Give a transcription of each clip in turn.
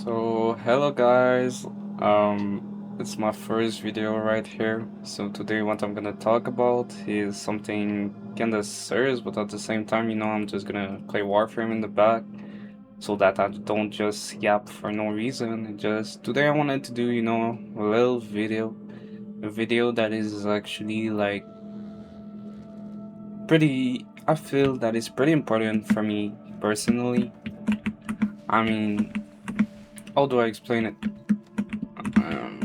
So hello guys, it's my first video right here. So today what I'm gonna talk about is something kinda serious, but at the same time, I'm just gonna play Warframe in the back so that I don't just yap for no reason. Just today I wanted to do, a little video, a video that is actually like I feel that is pretty important for me personally. I mean, how do I explain it? Um,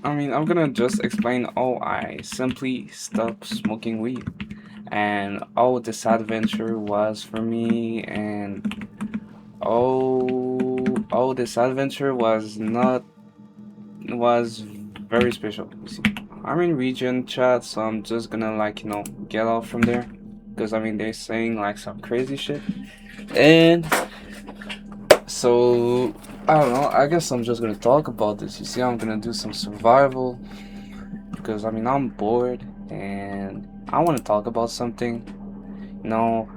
I'm gonna just explain how I simply stopped smoking weed and how this adventure was for me, and oh this adventure was very special. You see, I'm in region chat, so I'm just gonna get off from there because they're saying like some crazy shit, and so I don't know. I guess I'm just gonna talk about this. You see, I'm gonna do some survival because I'm bored and I want to talk about something. All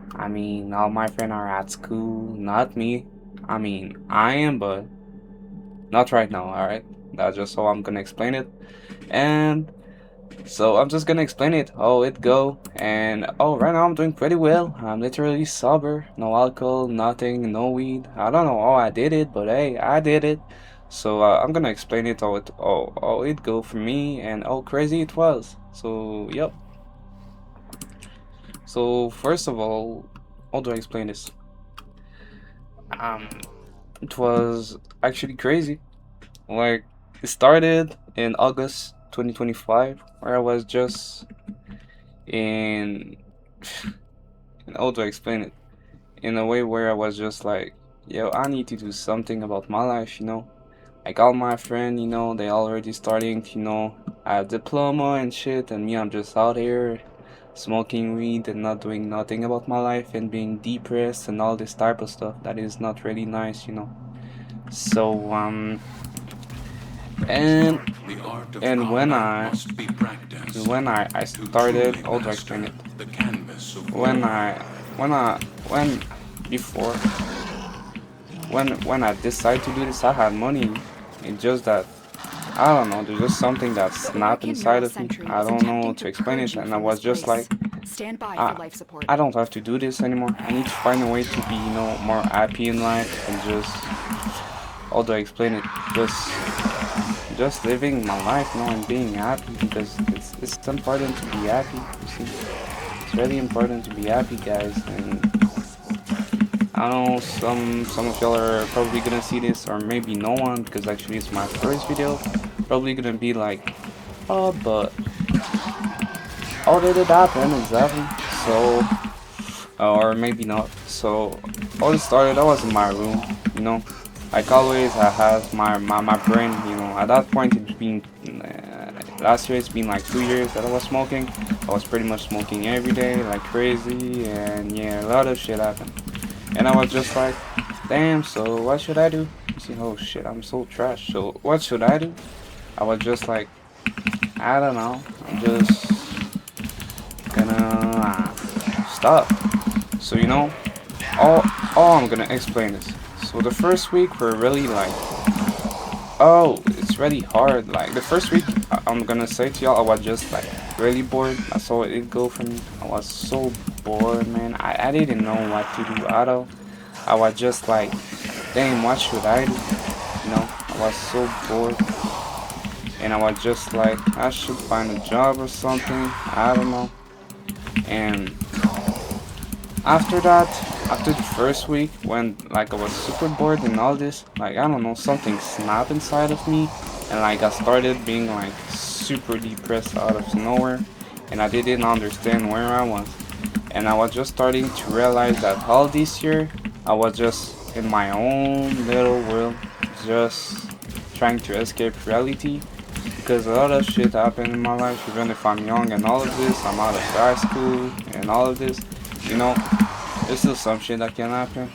my friends are at school, not me. I am, but not right now, alright? That's just how I'm gonna explain it. And so I'm just gonna explain it, how it go. And right now I'm doing pretty well. I'm literally sober, no alcohol, nothing, no weed. I don't know how I did it, but hey, I did it. So I'm gonna explain it how it go for me and how crazy it was. So yep. So first of all, how do I explain this? Um, it was actually crazy. Like it started in August 2025, where I was just in how do I explain it? In a way where I was just like, yo, I need to do something about my life. Like all my friends, they already starting to, a diploma and shit, and me, I'm just out here smoking weed and not doing nothing about my life and being depressed and all this type of stuff that is not really nice. So and and when I started, how do I explain it? When I when before when I decided to do this, I had money. It's just that I don't know. There's just something that snapped inside of me. I don't know to explain it, and I was just like, I I don't have to do this anymore. I need to find a way to be more happy in life and just how do I explain it? Just living my life, and being happy because it's important to be happy. You see, it's really important to be happy, guys, and I know some of y'all are probably gonna see this, or maybe no one, because actually it's my first video. Probably gonna be like, oh, but how did it happen exactly? So, or maybe not. So, all it started, I was in my room, like always. I have my brain, at that point it's been last year. It's been like 2 years that I was smoking. I was pretty much smoking every day like crazy, and yeah, a lot of shit happened. And I was just like, damn, so what should I do? You see, oh shit, I'm so trash. So what should I do? I was just like, I don't know. I'm just gonna stop. So all I'm gonna explain is. So the first week we're really like, oh, it's really hard. Like the first week, I'm gonna say to y'all, I was just like really bored. That's how it go for me. I was so bored, man. I didn't know what to do at all. I was just like, damn, what should I do? I was so bored, and I was just like, I should find a job or something. I don't know. And after that, after the first week, when like I was super bored and all this, like I don't know, something snapped inside of me, and like I started being like super depressed out of nowhere, and I didn't understand where I was, and I was just starting to realize that all this year I was just in my own little world, just trying to escape reality, because a lot of shit happened in my life. Even if I'm young and all of this, I'm out of high school and all of this, you know, there's still some shit that can happen.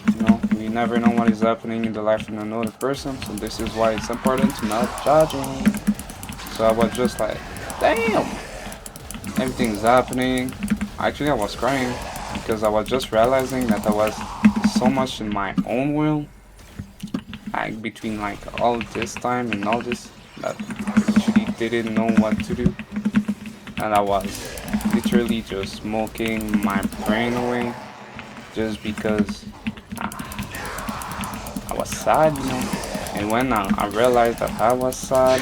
We never know what is happening in the life of another person, so this is why it's important to not judging. So I was just like, damn, everything's happening. Actually, I was crying because I was just realizing that I was so much in my own world, like between like all this time and all this, that I literally didn't know what to do, and I was literally just smoking my brain away just because I was sad, And when I realized that I was sad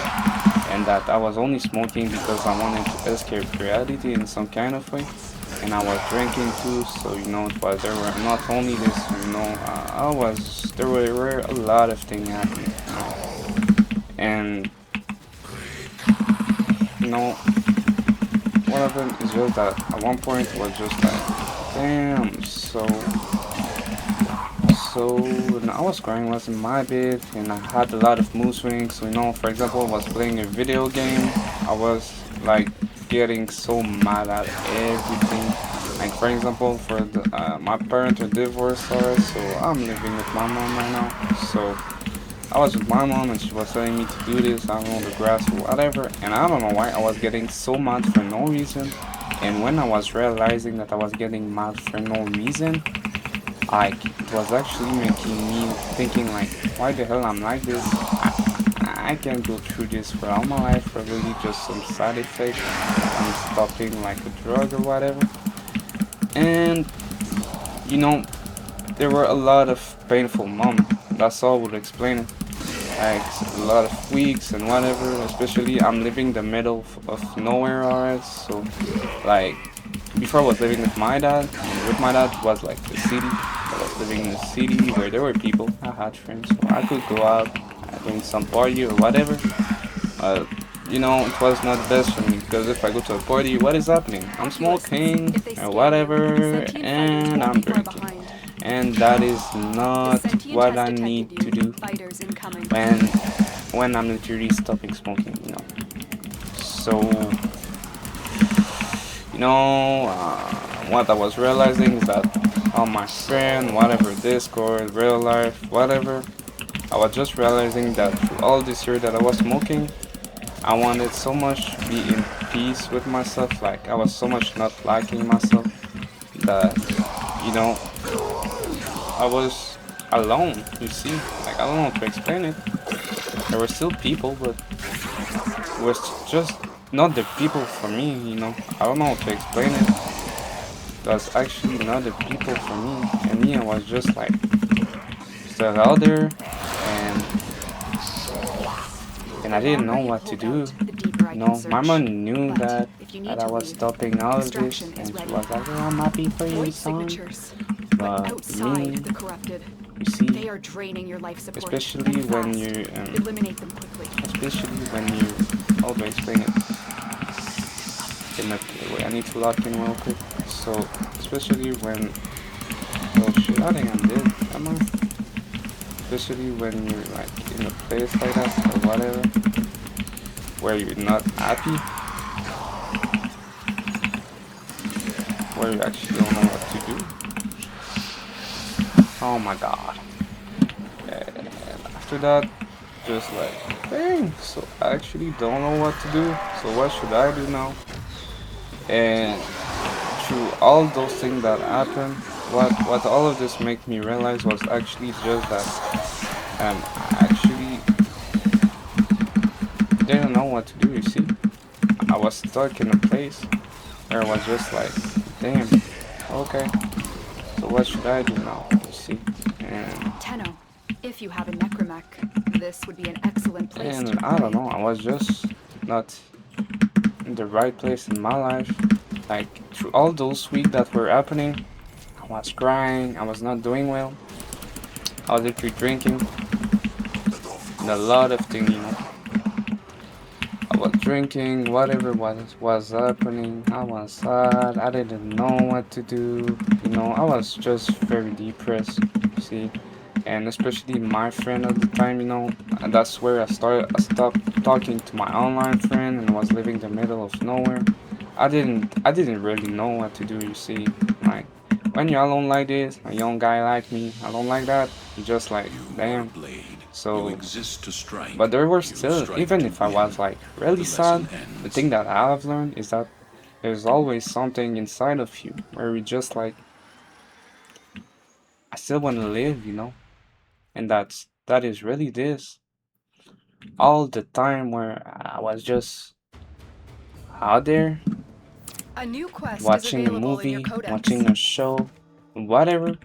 and that I was only smoking because I wanted to escape reality in some kind of way, and I was drinking too, so it was there were not only this, there were a lot of things happening, and you know one of them is just that at one point it was just like, damn, so when I was crying was in my bed and I had a lot of mood swings. So, for example, I was playing a video game. I was like getting so mad at everything. Like for example, my parents are divorced, so I'm living with my mom right now. So I was with my mom and she was telling me to do this, I don't know, the grass or whatever. And I don't know why I was getting so mad for no reason. And when I was realizing that I was getting mad for no reason, like it was actually making me thinking like, why the hell I'm like this? I can't go through this for all my life, probably just some side effect. I'm stopping like a drug or whatever. And you know, there were a lot of painful moments. That's all would explain it. Like a lot of weeks and whatever. Especially I'm living the middle of nowhere, alright. So like before I was living with my dad, and with my dad was like the city. I was living in a city where there were people. I had friends, so I could go out, doing some party or whatever. Uh, it was not the best for me because if I go to a party, what is happening? I'm smoking or whatever, and I'm drinking, and that is not what I need to do when when I'm literally stopping smoking. So what I was realizing is that on my friend, whatever, Discord, real life, whatever, I was just realizing that through all this year that I was smoking, I wanted so much to be in peace with myself. Like I was so much not liking myself that, you know, I was alone, you see. Like I don't know how to explain it. There were still people, but it was just not the people for me. I don't know how to explain it. It was actually not the people for me. And me, I was just like still out there and I didn't know what to do. My mom knew that I was stopping all of this, and she was like, "Oh, I'm happy for you, son." But me, you see, especially when you, how do I explain it? Wait, I need to lock in real quick. So, especially when, oh shit, I think I'm dead. Am I? Especially when you're like in a place like that or whatever, where you're not happy, where you actually don't know what to do. Oh my god. And after that, just like, dang, so I actually don't know what to do. So what should I do now? And through all those things that happened, what all of this made me realize was actually just that I actually didn't know what to do, you see. I was stuck in a place where I was just like, damn, okay, so what should I do now, you see. And if you have a necromech, this would be an excellent place to I don't know, I was just not in the right place in my life. Like through all those weeks that were happening, I was crying, I was not doing well, I was literally drinking, and a lot of things. I was drinking, whatever was happening, I was sad, I didn't know what to do, I was just very depressed, you see. And especially my friend at the time, and that's where I stopped talking to my online friend and was living in the middle of nowhere. I didn't really know what to do, you see. Like when you're alone like this, a young guy like me, alone like that, you just like, damn. So but there were still, even if I was like really sad, the thing that I have learned is that there's always something inside of you where you just like, I still want to live. And that is really this. All the time where I was just out there A new quest is watching a available in your movie, codex. watching a show, whatever,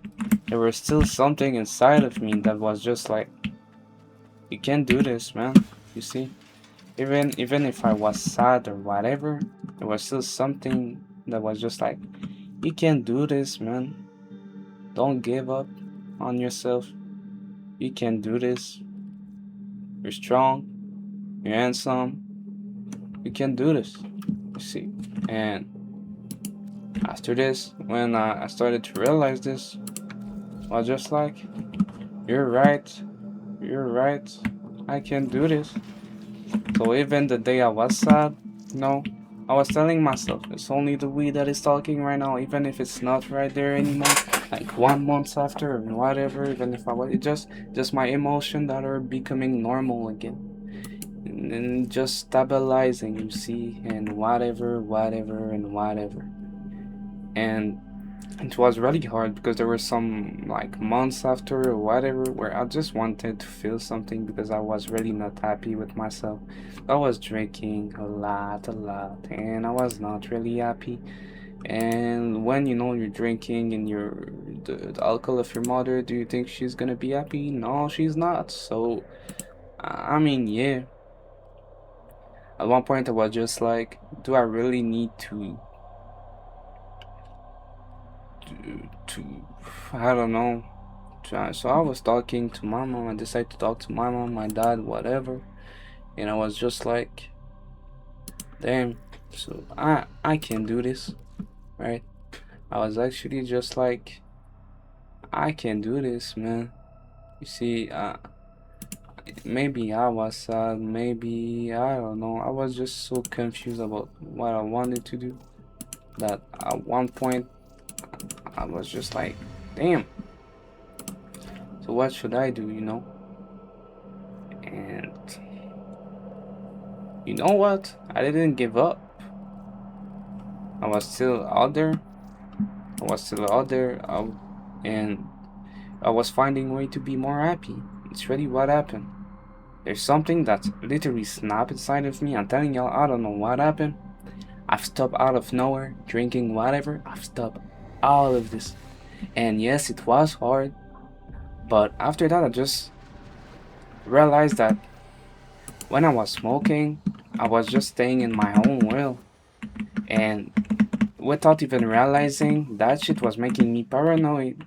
there was still something inside of me that was just like, you can't do this, man. You see? Even if I was sad or whatever, there was still something that was just like, you can't do this, man. Don't give up on yourself. You can do this. You're strong. You're handsome. You can do this. You see? And after this, when I started to realize this, I was just like, you're right. You're right. I can do this. So even the day I was sad, I was telling myself, it's only the weed that is talking right now, even if it's not right there anymore. Like 1 month after or whatever, even if I was, it just my emotion that are becoming normal again. And just stabilizing, you see, and whatever, and whatever. And it was really hard because there were some like months after or whatever where I just wanted to feel something because I was really not happy with myself. I was drinking a lot, and I was not really happy. And when you're drinking and the alcohol of your mother, do you think she's gonna be happy? No, she's not. So I mean, yeah. At one point, I was just like, do I really need to I don't know. So I was talking to my mom. I decided to talk to my mom, my dad, whatever. And I was just like, damn. So I can do this, right? I was actually just like, I can do this, man. You see, maybe I was sad. Maybe I don't know. I was just so confused about what I wanted to do that at one point I was just like, damn. So what should I do? And you know what? I didn't give up. I was still out there. And I was finding a way to be more happy. It's really what happened. There's something that literally snapped inside of me. I'm telling y'all, I don't know what happened. I've stopped out of nowhere, drinking whatever. I've stopped all of this. And yes, it was hard. But after that, I just realized that when I was smoking, I was just staying in my own world. And without even realizing, that shit was making me paranoid.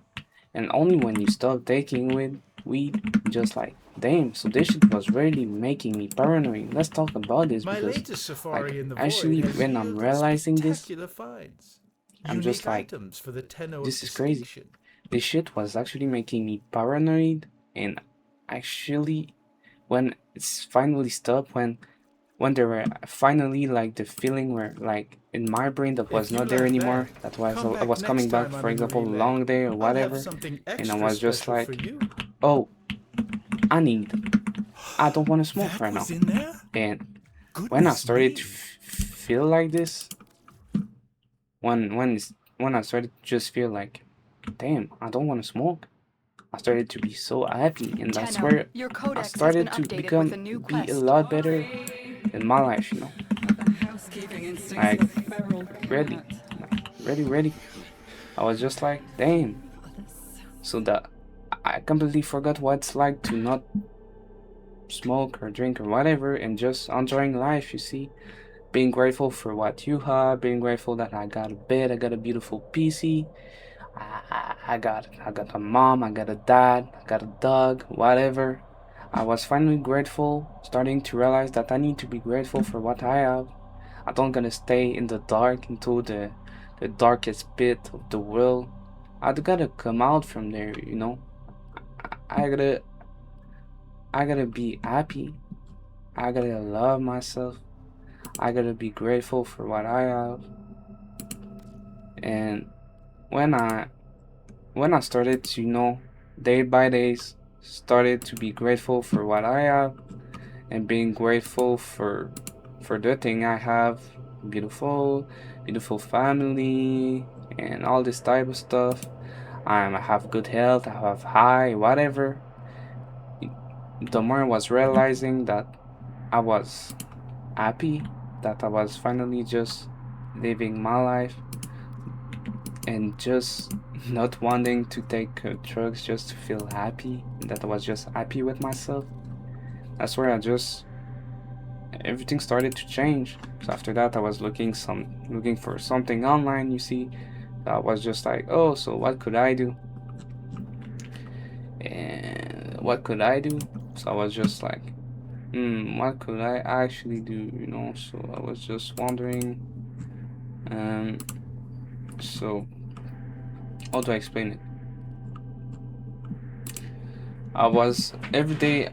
And only when you stop taking weed, just like, damn, so this shit was really making me paranoid. Let's talk about this My because, latest safari like, in the void actually, has when I'm yielded realizing this, spectacular finds. I'm just Unique like, items for the tenor of this is crazy. distinction. This shit was actually making me paranoid. And actually, when it's finally stopped, when there were finally like the feeling where like in my brain that was If you not there like that, anymore, that was come I back was next coming back, time I'm for in the example, a relay. long day or I'll have whatever, something and I extra was just special for like, you. oh, I don't want to smoke That right now. was in there? And when I Goodness started to me. feel like this, when I started to just feel like, damn, I don't want to smoke, I started to be so happy, and that's Tenno, where your I codex has been started to updated with a new be a quest. lot better in my life. Like ready, ready. I was just like, damn. So that I completely forgot what it's like to not smoke or drink or whatever and just enjoying life, you see. Being grateful for what you have, being grateful that I got a bed, I got a beautiful PC, I got a mom, I got a dad, I got a dog, whatever. I was finally grateful, starting to realize that I need to be grateful for what I have. I don't gonna stay in the dark into the darkest pit of the world. I gotta come out from there. I gotta I gotta be happy. I gotta love myself. I gotta be grateful for what I have. And when I when I started to day by days started to be grateful for what I have and being grateful for the thing I have, beautiful family and all this type of stuff. I have good health, I have high, whatever. the more I was realizing that I was happy, that I was finally just living my life and just not wanting to take drugs just to feel happy, that I was just happy with myself. That's where everything started to change. So after that I was looking for something online, you see. I was just like, oh, so what could I do? And what could I do? So I was just like, what could I actually do? So I was just wondering. So how do I explain it? I was every day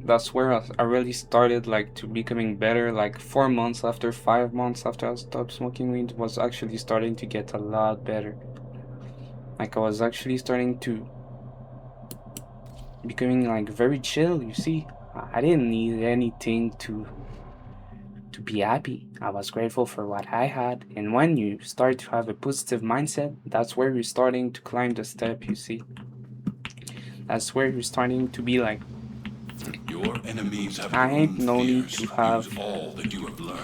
that's where I really started like to becoming better. Like 4 months after, 5 months after I stopped smoking weed, was actually starting to get a lot better. Like I was actually starting to becoming like very chill. You see, I didn't need anything to be happy. I was grateful for what I had. And when you start to have a positive mindset, that's where you're starting to climb the step, you see. That's where you're starting to be like, Your enemies have I ain't grown no need fierce. to Use have, all that you have learned.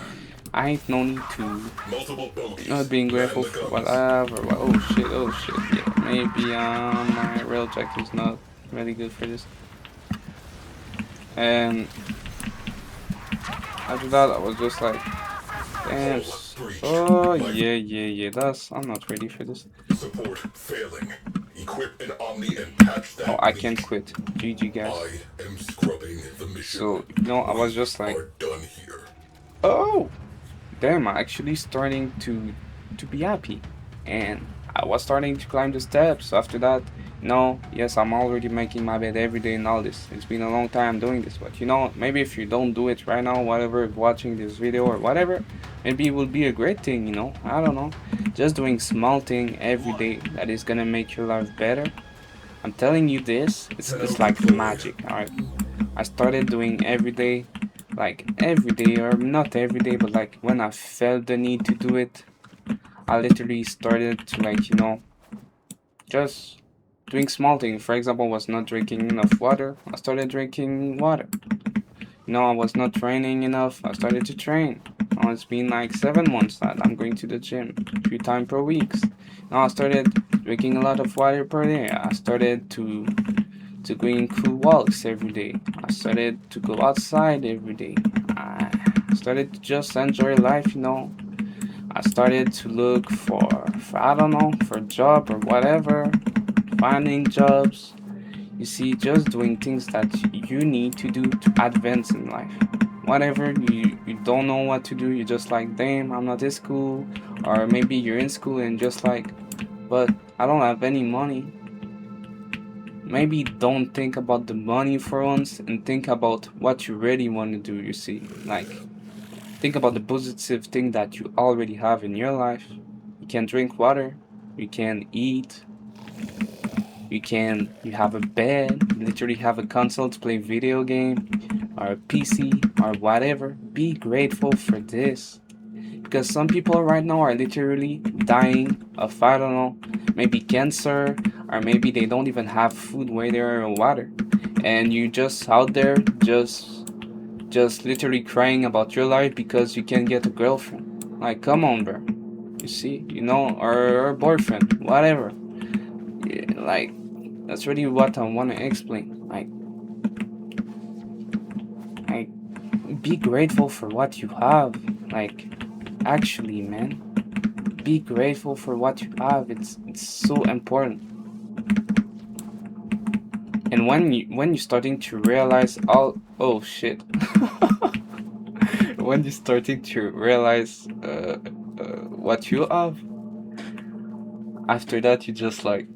I ain't no need to Multiple not bogeys. being Man grateful the for guns. whatever. Oh shit, yeah. Maybe my rail jack is not really good for this. And after that, I was just like, damn. Hull breach. Oh Life yeah. I'm not ready for this. support failing. Equip an Omni and patch Oh, that I can't leak. quit. GG guys. I am scrubbing the mission. So I was We just like, are done here. oh, damn! I'm actually starting to be happy, and I was starting to climb the steps. After that, yes, I'm already making my bed every day and all this. It's been a long time doing this, but maybe if you don't do it right now, whatever, watching this video or whatever, maybe it will be a great thing. I don't know, just doing small thing every day that is gonna make your life better. I'm telling you this, it's like magic. All right, I started doing every day, like every day, or not every day, but like when I felt the need to do it, I literally started to like, just doing small things. For example, was not drinking enough water. I started drinking water. I was not training enough. I started to train. Now it's been like 7 months that I'm going to the gym 3 times per week. Now I started drinking a lot of water per day. I started to going cool walks every day. I started to go outside every day. I started to just enjoy life. I started to look for I don't know, for a job or whatever, finding jobs. You see, just doing things that you need to do to advance in life. Whatever you don't know what to do, you're just like, damn, I'm not in school, or maybe you're in school and just like, but I don't have any money. Maybe don't think about the money for once and think about what you really want to do, you see. Like, think about the positive thing that you already have in your life. You can drink water, you can eat, you have a bed, you literally have a console to play video game, or a PC, or whatever. Be grateful for this. Because some people right now are literally dying of, I don't know, maybe cancer, or maybe they don't even have food, water, or water. And you just out there, just literally crying about your life because you can't get a girlfriend. Like, come on, bro. You see, or boyfriend, whatever. Yeah, like, that's really what I want to explain. Like, be grateful for what you have. Like, actually, man, be grateful for what you have. It's so important. And when you're starting to realize all, oh shit, when you're starting to realize what you have, after that you just like,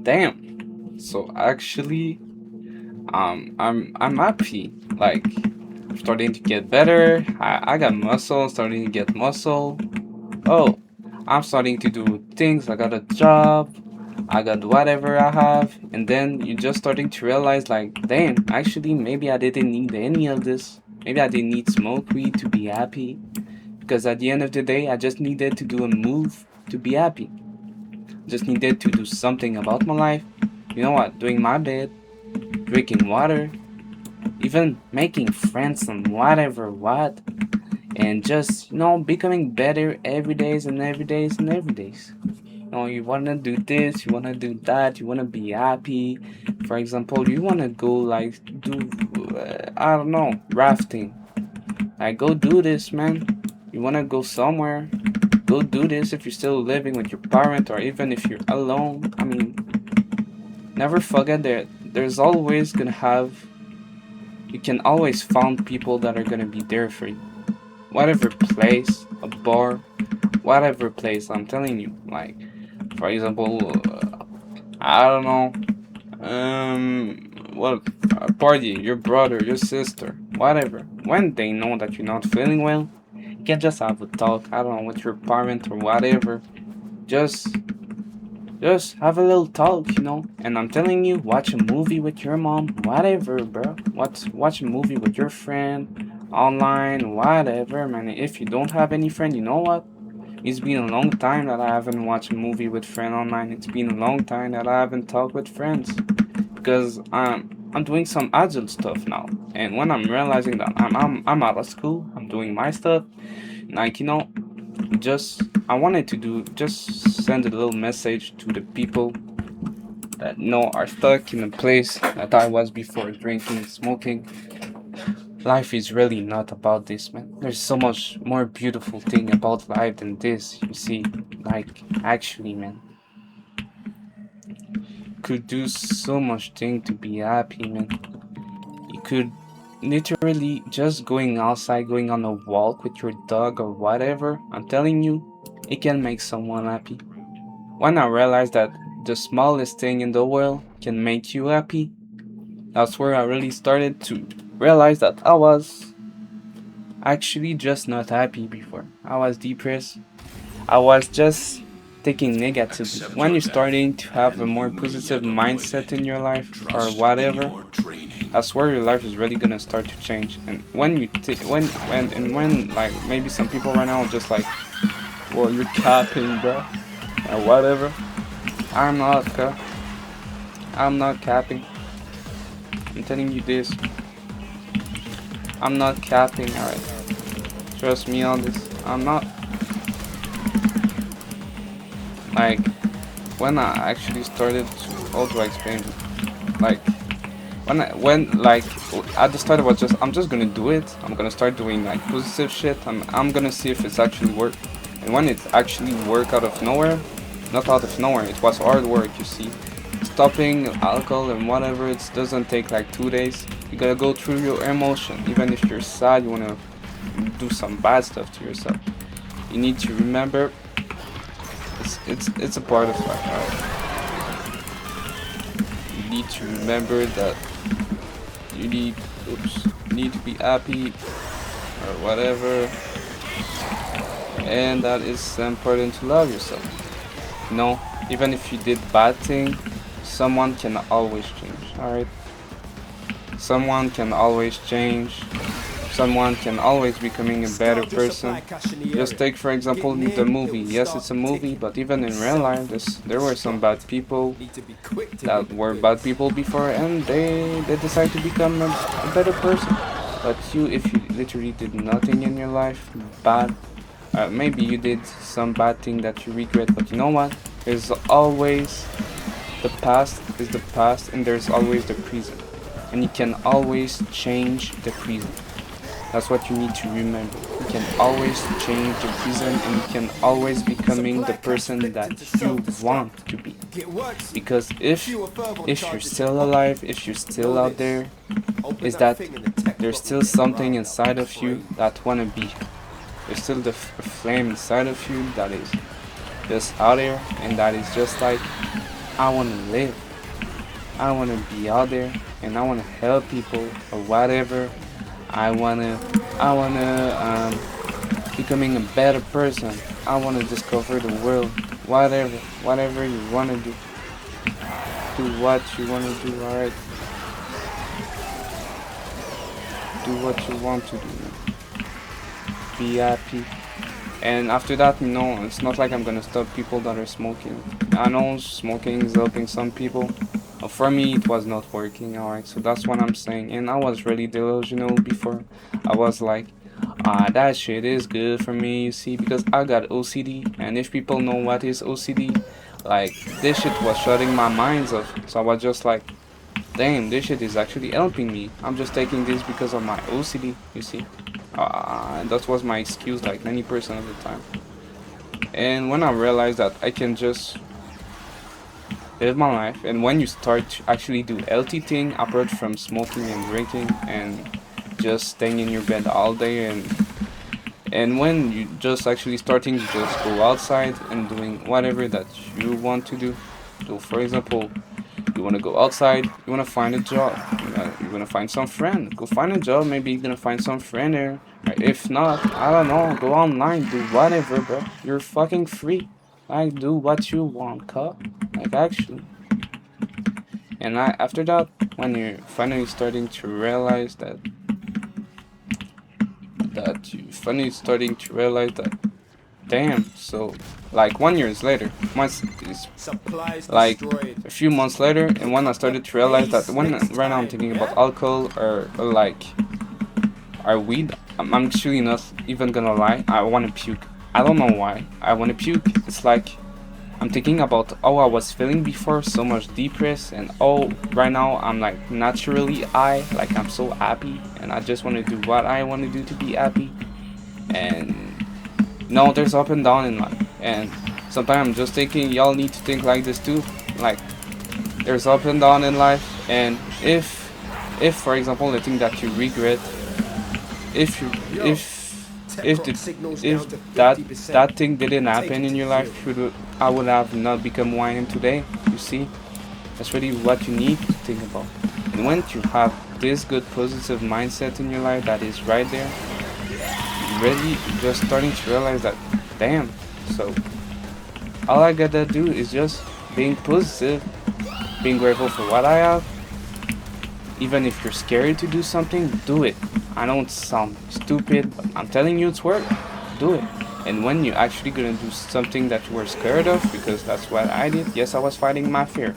damn. So actually, I'm happy. Like, I'm starting to get better. I got muscle, starting to get muscle. Oh, I'm starting to do things. I got a job. I got whatever I have. And then you're just starting to realize, like, damn, actually, maybe I didn't need any of this. Maybe I didn't need smoke weed to be happy. Because at the end of the day, I just needed to do a move to be happy. Just needed to do something about my life. You know what? Doing my bed, drinking water, even making friends and whatever what, and just becoming better every days and every days and every days. You wanna do this, you wanna do that, you wanna be happy. For example, you wanna go like do I don't know, rafting. Like go do this, man. You wanna go somewhere, go do this if you're still living with your parent or even if you're alone. I mean, never forget that there's always gonna have you can always find people that are gonna be there for you. Whatever place, a bar, whatever place, I'm telling you. Like, for example, I don't know, well, a party, your brother, your sister, whatever. When they know that you're not feeling well, you can just have a talk, I don't know, with your parent or whatever. Just just have a little talk. And I'm telling you, watch a movie with your mom, whatever, bro. Watch a movie with your friend, online, whatever, man. If you don't have any friend, you know what? It's been a long time that I haven't watched a movie with friend online. It's been a long time that I haven't talked with friends because I'm doing some adult stuff now. And when I'm realizing that I'm out of school, I'm doing my stuff, like just I wanted to do just send a little message to the people that are stuck in the place that I was before drinking, smoking. Life is really not about this, man. There's so much more beautiful thing about life than this. You see, like actually, man, could do so much thing to be happy, man. You could literally just going outside, going on a walk with your dog or whatever. I'm telling you, it can make someone happy. When I realized that the smallest thing in the world can make you happy, that's where I really started to realize that I was actually just not happy before. I was depressed. I was just taking negatively. Accept When your you're death, starting to have a and more you will positive yet avoid mindset in your life or trust in whatever, your training. that's where your life is really gonna start to change. And when you when like maybe some people right now are just like, well, you're capping, bro, or whatever. I'm not, I'm not capping. I'm telling you this. I'm not capping, alright. Trust me on this. I'm not. Like, when I actually started to, how do I explain it? Like, when at the start it was just, I'm just gonna do it. I'm gonna start doing like positive shit. I'm gonna see if it's actually work. And when it actually work out of nowhere, not out of nowhere, it was hard work, you see. Stopping alcohol and whatever, it doesn't take like 2 days. You gotta go through your emotion. Even if you're sad, you wanna do some bad stuff to yourself. You need to remember it's a part of life, right? You need to remember that you need to be happy or whatever, and that it's important to love yourself. Even if you did bad thing, someone can always change. All right, someone can always change. Someone can always becoming a better person. Just take for example the movie. Yes, it's a movie, but even in real life, there were some bad people that were bad people before, and they decide to become a better person. But if you literally did nothing in your life bad, maybe you did some bad thing that you regret, but you know what? There's always the past is the past, and there's always the present, and you can always change the present. That's what you need to remember. You can always change the present, and you can always becoming the person that you want to be. Because if you're still alive, if you're still out there, is that there's still something inside of you that wanna be. There's still the flame inside of you that is just out there, and that is just like, I wanna live. I wanna be out there, and I wanna help people or whatever. I wanna becoming a better person. I wanna discover the world. Whatever you wanna do. Do what you wanna do, alright? Do what you want to do. Be happy. And after that, it's not like I'm gonna stop people that are smoking. I know smoking is helping some people, For me, it was not working, alright, so that's what I'm saying. And I was really delusional before. I was like, that shit is good for me, you see, because I got OCD, and if people know what is OCD, like, this shit was shutting my minds off. So I was just like, damn, this shit is actually helping me. I'm just taking this because of my OCD, you see. That was my excuse like 90% of the time. And when I realized that I can just live my life, and when you start to actually do healthy thing apart from smoking and drinking and just staying in your bed all day, and when you just actually starting to just go outside and doing whatever that you want to do. So for example, you want to go outside, you want to find a job, you want to find some friend, go find a job, maybe you're gonna find some friend there. If not, I don't know, go online, do whatever, bro. You're fucking free. Like, do what you want, cut. Like, actually. And after that, when you're finally starting to realize that, damn, so, like, 1 year later, like, a few months later, and when I started to realize that, right now I'm thinking about alcohol or like, or weed, I'm actually not even gonna lie, I wanna puke. I don't know why, I wanna puke. It's like, I'm thinking about how I was feeling before, so much depressed, and oh, right now I'm like naturally high, like I'm so happy, and I just want to do what I want to do to be happy. And no, there's up and down in life, and sometimes I'm just thinking y'all need to think like this too. Like, there's up and down in life, and if for example the thing that you regret, if you if the, if that thing didn't happen in your life, I would have not become who I am today. You see, that's really what you need to think about. And when you have this good positive mindset in your life that is right there, you really just starting to realize that, damn. So all I gotta do is just being positive, being grateful for what I have. Even if you're scared to do something, do it. I know it sounds stupid, but I'm telling you it's work. Do it. And when you're actually gonna do something that you were scared of, because that's what I did. Yes, I was fighting my fear.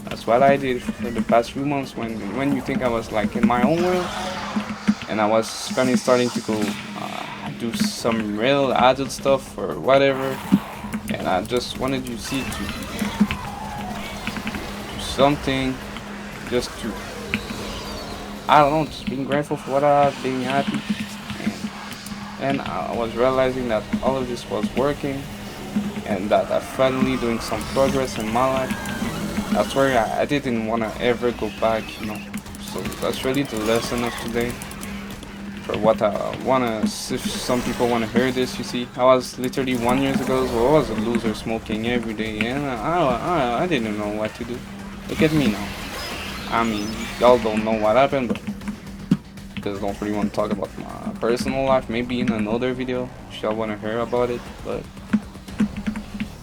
That's what I did for the past few months. When you think I was like in my own world, and I was finally starting to go do some real adult stuff or whatever, and I just wanted you see to do something, just to, I don't know, just being grateful for what I have, being happy. And I was realizing that all of this was working, and that I finally doing some progress in my life. That's where I didn't want to ever go back, you know. So that's really the lesson of today. For what I wanna, if some people wanna hear this, you see, I was literally 1 year ago, so I was a loser smoking every day, and I didn't know what to do. Look at me now. I mean, y'all don't know what happened, but because I don't really want to talk about my personal life. Maybe in another video, if y'all want to hear about it. But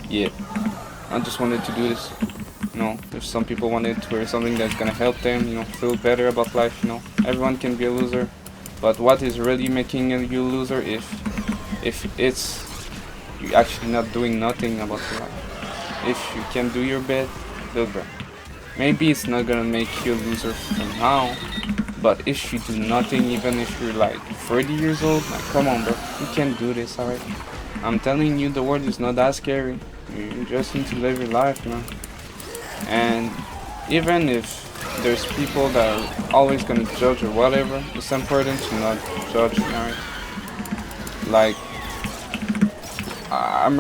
yeah, I just wanted to do this. You know, if some people wanted to hear something that's gonna help them, you know, feel better about life. You know, everyone can be a loser, but what is really making you a loser if it's you actually not doing nothing about your life. If you can do your bit, look, bro. Maybe it's not gonna make you a loser from now, but if you do nothing, even if you're like 30 years old, like, come on, bro, you can do this, alright? I'm telling you, the world is not that scary. You just need to live your life, man. And even if there's people that are always gonna judge or whatever, it's important to not judge, alright? Like, I'm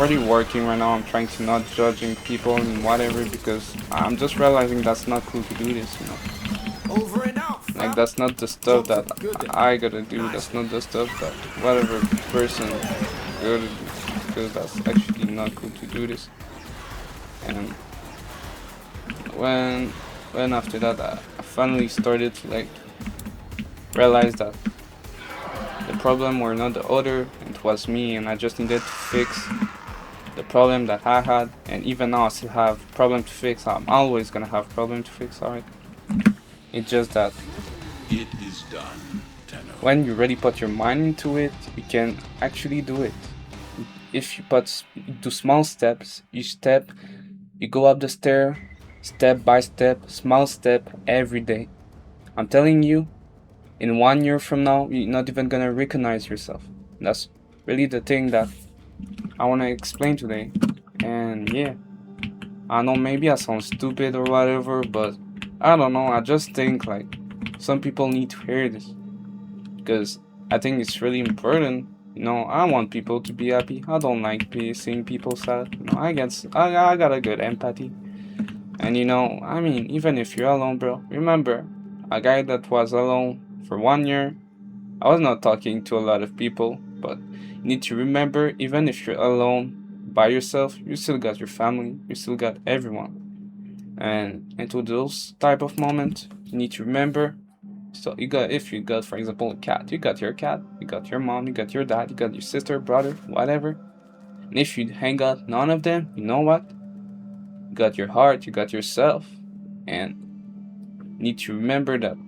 really working right now. I'm trying to not judging people and whatever, because I'm just realizing that's not cool to do this, you know. Over and out. Like, that's not the stuff that I gotta do. That's not the stuff that whatever person gotta do, because that's actually not cool to do this. And when after that, I finally started to like realize that the problem were not the other, it was me, and I just needed to fix the problem that I had. And even now I still have problem to fix. I'm always gonna have problem to fix, alright? It's just that It is done, Tenno. when you really put your mind into it, you can actually do it. If you put into small steps, you go up the step by step, small step every day. I'm telling you, in 1 year from now, you're not even gonna recognize yourself. That's really the thing that I wanna explain today. And yeah, I know maybe I sound stupid or whatever, but I don't know. I just think like some people need to hear this because I think it's really important. I want people to be happy. I don't like seeing people sad. I got a good empathy. And I mean, even if you're alone, bro, remember, a guy that was alone for 1 year, I was not talking to a lot of people, but you need to remember, even if you're alone by yourself, you still got your family, you still got everyone. And into those type of moments, you need to remember. So if you got, for example, a cat, you got your cat, you got your mom, you got your dad, you got your sister, brother, whatever. And if you hang out none of them, you know what? You got your heart, you got yourself, and you need to remember that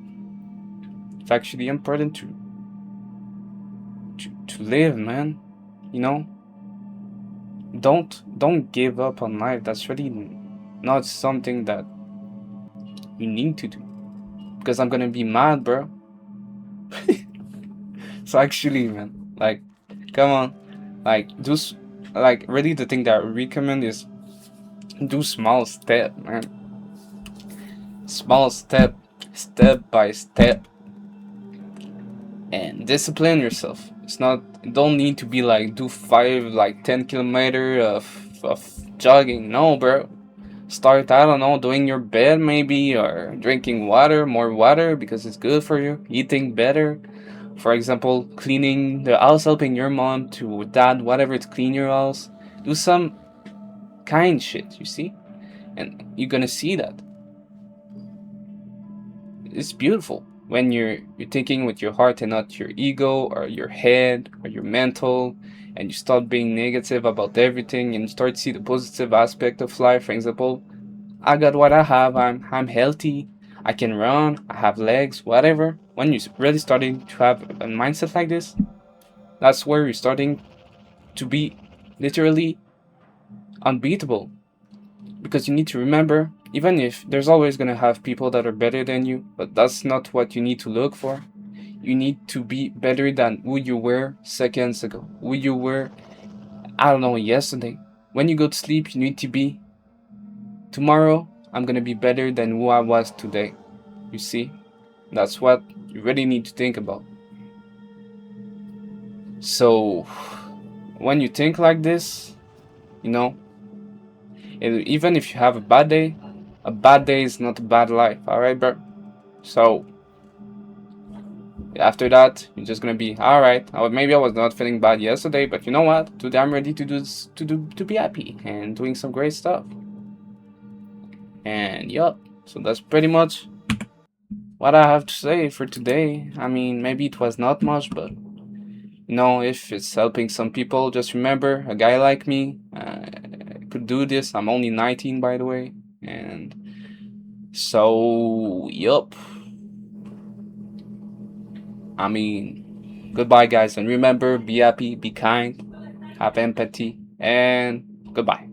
it's actually important to live, man. You know, don't give up on life. That's really not something that you need to do. Because I'm gonna be mad, bro. So actually, man, like, come on, like, really the thing that I recommend is do small step, man. Small step, step by step, and discipline yourself. It's not, you don't need to be like do 10 kilometer of jogging. No, bro. Start, I don't know, doing your bed maybe, or drinking more water because it's good for you. Eating better. For example, cleaning the house, helping your mom to dad, whatever, to clean your house. Do some kind shit, you see? And you're gonna see that. It's beautiful when you're thinking with your heart and not your ego or your head or your mental, and you start being negative about everything and start to see the positive aspect of life. For example, I got what I have, I'm healthy, I can run, I have legs, whatever. When you're really starting to have a mindset like this, that's where you're starting to be literally unbeatable. Because you need to remember, even if there's always gonna have people that are better than you, but that's not what you need to look for. You need to be better than who you were seconds ago, who you were, I don't know, yesterday. When you go to sleep, you need to be, tomorrow, I'm gonna be better than who I was today. You see? That's what you really need to think about. So, when you think like this, you know, even if you have a bad day is not a bad life, alright, bro? So, after that, you're just gonna be alright. Maybe I was not feeling bad yesterday, but you know what? Today I'm ready to do this, to be happy and doing some great stuff. And yup, so that's pretty much what I have to say for today. I mean, maybe it was not much, but if it's helping some people, just remember, a guy like me could do this. I'm only 19, by the way, and so yup. I mean, goodbye, guys, and remember, be happy, be kind, have empathy, and goodbye.